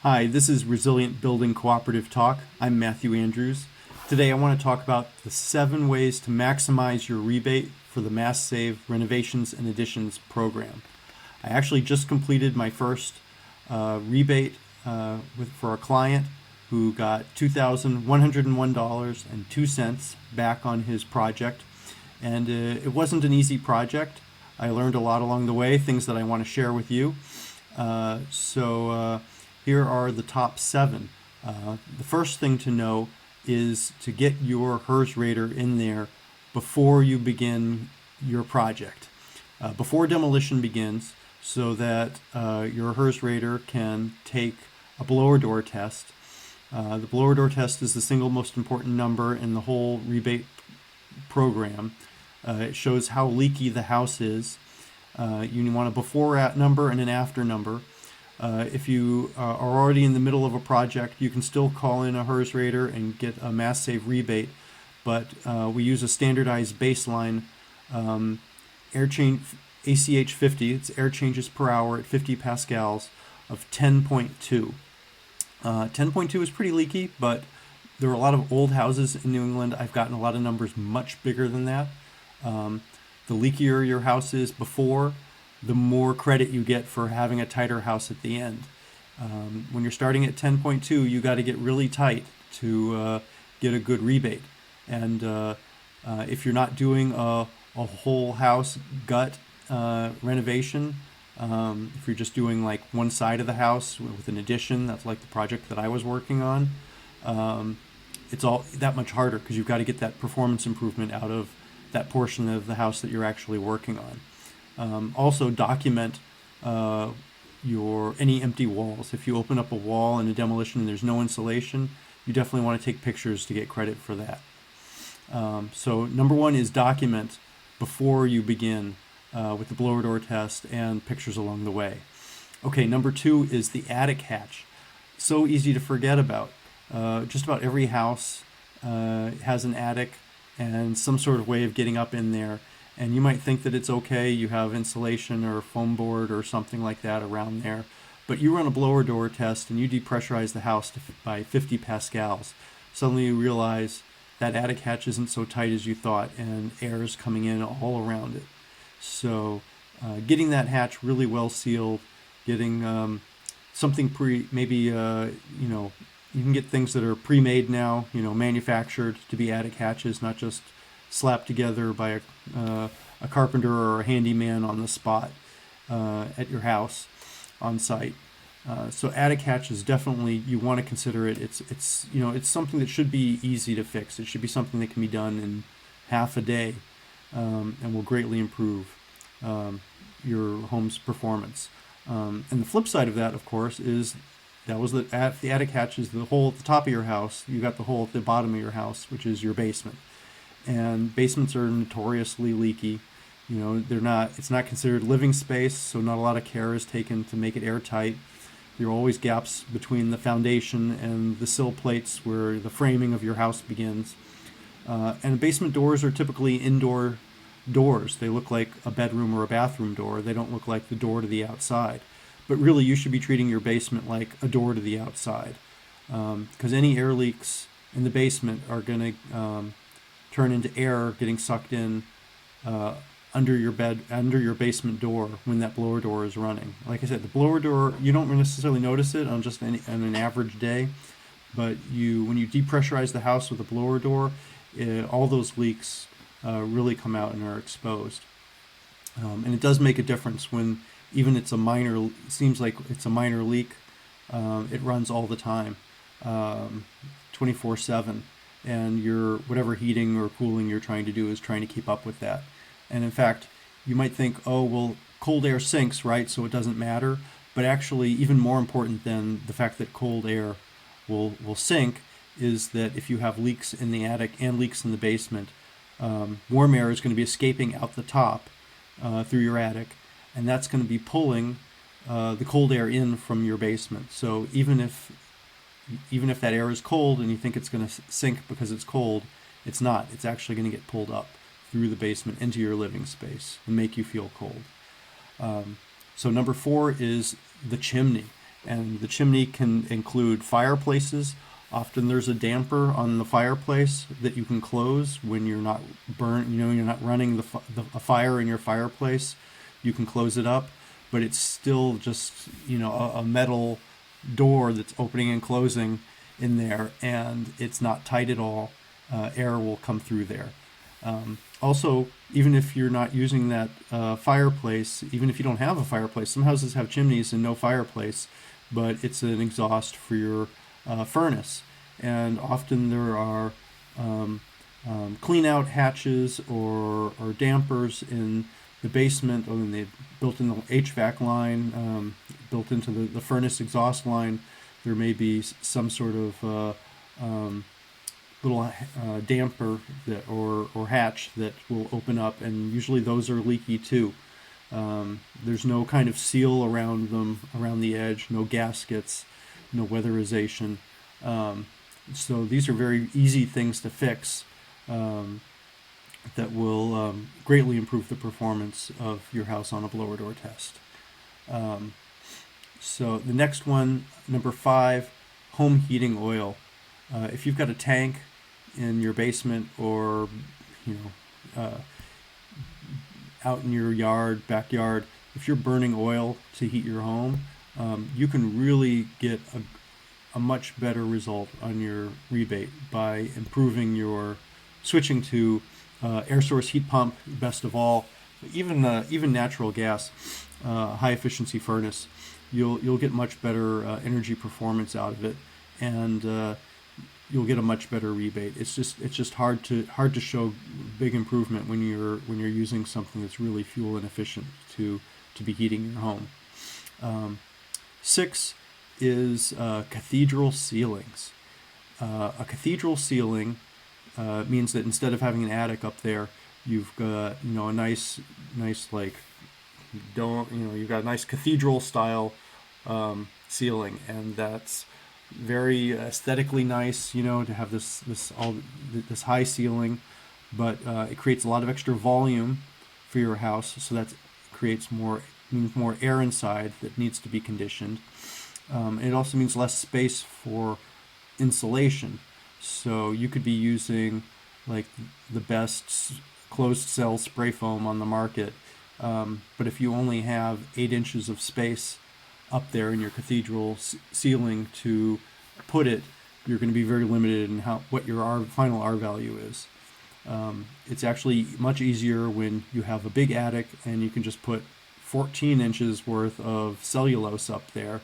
Hi, this is Resilient Building Cooperative Talk. I'm Matthew Andrews. Today I want to talk about the 7 ways to maximize your rebate for the MassSave Renovations and Additions program. I actually just completed my first rebate for a client who got $2,101.02 back on his project. And it wasn't an easy project. I learned a lot along the way, things that I want to share with you. Here are the top 7. The first thing to know is to get your HERS rater in there before you begin your project, before demolition begins, so that your HERS rater can take a blower door test. The blower door test is the single most important number in the whole rebate program. It shows how leaky the house is. You want a before number and an after number. If you are already in the middle of a project, you can still call in a HERS rater and get a MassSave rebate, but we use a standardized baseline air change ACH 50. It's air changes per hour at 50 pascals of 10.2. 10.2 is pretty leaky, but there are a lot of old houses in New England. I've gotten a lot of numbers much bigger than that. The leakier your house is before, the more credit you get for having a tighter house at the end. When you're starting at 10.2, you got to get really tight to get a good rebate. And if you're not doing a whole house gut renovation, if you're just doing like one side of the house with an addition, that's like the project that I was working on, it's all that much harder because you've got to get that performance improvement out of that portion of the house that you're actually working on. Also document any empty walls. If you open up a wall in a demolition and there's no insulation, you definitely want to take pictures to get credit for that. So number 1 is document before you begin with the blower door test and pictures along the way. Okay, number 2 is the attic hatch. So easy to forget about. Just about every house has an attic and some sort of way of getting up in there. And you might think that it's okay, you have insulation or foam board or something like that around there, but you run a blower door test and you depressurize the house by 50 pascals. Suddenly you realize that attic hatch isn't so tight as you thought and air is coming in all around it. So getting that hatch really well sealed, getting something you can get things that are pre-made now, manufactured to be attic hatches, not just slapped together by a carpenter or a handyman on the spot at your house on site. So attic hatch is definitely, you want to consider it. It's something that should be easy to fix. It should be something that can be done in half a day and will greatly improve your home's performance. And the flip side of that, of course, is the attic hatch is the hole at the top of your house. You got the hole at the bottom of your house, which is your basement. And basements are notoriously leaky. It's not considered living space, so not a lot of care is taken to make it airtight. There are always gaps between the foundation and the sill plates where the framing of your house begins. And basement doors are typically indoor doors. They look like a bedroom or a bathroom door. They don't look like the door to the outside. But really, you should be treating your basement like a door to the outside, because any air leaks in the basement are going to turn into air getting sucked in under your basement door when that blower door is running. Like I said, the blower door, you don't necessarily notice it on an average day, but when you depressurize the house with a blower door, all those leaks really come out and are exposed. And it does make a difference when even seems like it's a minor leak, it runs all the time, 24/7. And your whatever heating or cooling you're trying to do is trying to keep up with that. And in fact, you might think, oh, well, cold air sinks, right? So it doesn't matter. But actually, even more important than the fact that cold air will sink is that if you have leaks in the attic and leaks in the basement, warm air is going to be escaping out the top through your attic, and that's going to be pulling the cold air in from your basement. So even if that air is cold and you think it's going to sink because it's cold, it's not. It's actually going to get pulled up through the basement into your living space and make you feel cold. So number 4 is the chimney. And the chimney can include fireplaces. Often there's a damper on the fireplace that you can close when you're not you're not running a fire in your fireplace. You can close it up, but it's still just, a metal door that's opening and closing in there, and it's not tight at all. Air will come through there. Also, even if you're not using that fireplace, even if you don't have a fireplace, some houses have chimneys and no fireplace, but it's an exhaust for your furnace. And often there are clean out hatches or dampers in the basement, or when they built in the HVAC line, built into the furnace exhaust line. There may be some sort of little damper or hatch that will open up, and usually those are leaky too. There's no kind of seal around them, around the edge, no gaskets, no weatherization. So these are very easy things to fix that will greatly improve the performance of your house on a blower door test. So the next one, number 5, home heating oil. If you've got a tank in your basement, or out in your backyard, if you're burning oil to heat your home, you can really get a much better result on your rebate by switching to air source heat pump, best of all. Even natural gas, high efficiency furnace, you'll get much better energy performance out of it, and you'll get a much better rebate. It's just hard to show big improvement when you're using something that's really fuel inefficient to be heating your home. 6 is cathedral ceilings. A cathedral ceiling means that instead of having an attic up there, you've got a nice like you've got a nice cathedral style ceiling, and that's very aesthetically nice, to have this high ceiling, but it creates a lot of extra volume for your house, so that creates more air inside that needs to be conditioned. It also means less space for insulation, so you could be using like the best closed cell spray foam on the market, but if you only have 8 inches of space up there in your cathedral ceiling to put it, you're going to be very limited in what your final R value is. It's actually much easier when you have a big attic and you can just put 14 inches worth of cellulose up there.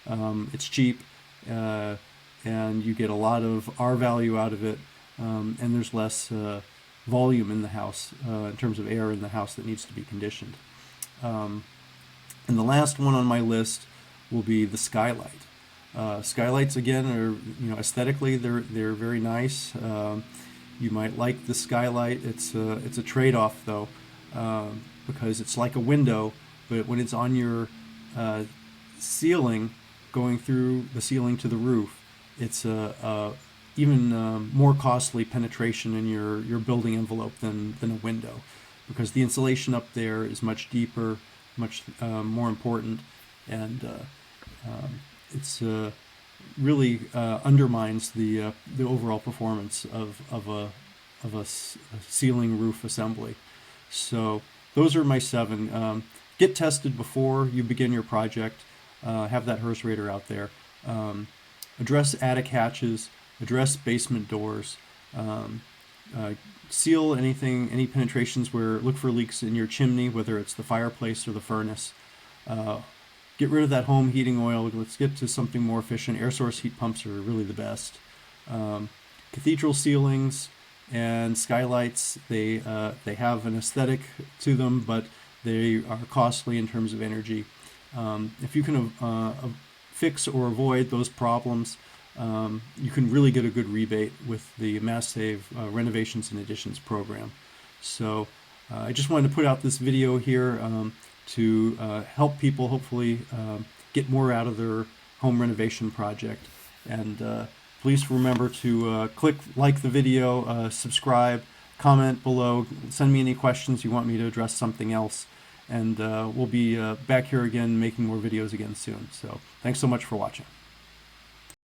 It's cheap, and you get a lot of R value out of it, and there's less volume in the house in terms of air in the house that needs to be conditioned. And the last one on my list will be the skylight. Skylights, again, are aesthetically they're very nice. You might like the skylight. It's a trade-off though, because it's like a window, but when it's on your ceiling, going through the ceiling to the roof, it's even more costly penetration in your building envelope than a window, because the insulation up there is much deeper, much more important, and it's really undermines the overall performance of a ceiling roof assembly. So those are my 7. Get tested before you begin your project. Have that hearse rater out there. Address attic hatches. Address basement doors. Seal any penetrations look for leaks in your chimney, whether it's the fireplace or the furnace. Get rid of that home heating oil. Let's get to something more efficient. Air source heat pumps are really the best. Cathedral ceilings and skylights, they have an aesthetic to them, but they are costly in terms of energy. If you can fix or avoid those problems, you can really get a good rebate with the MassSave Renovations and Additions program. So I just wanted to put out this video here to help people hopefully get more out of their home renovation project. And please remember to like the video, subscribe, comment below, send me any questions you want me to address something else. and we'll be back here again making more videos again soon. So thanks so much for watching.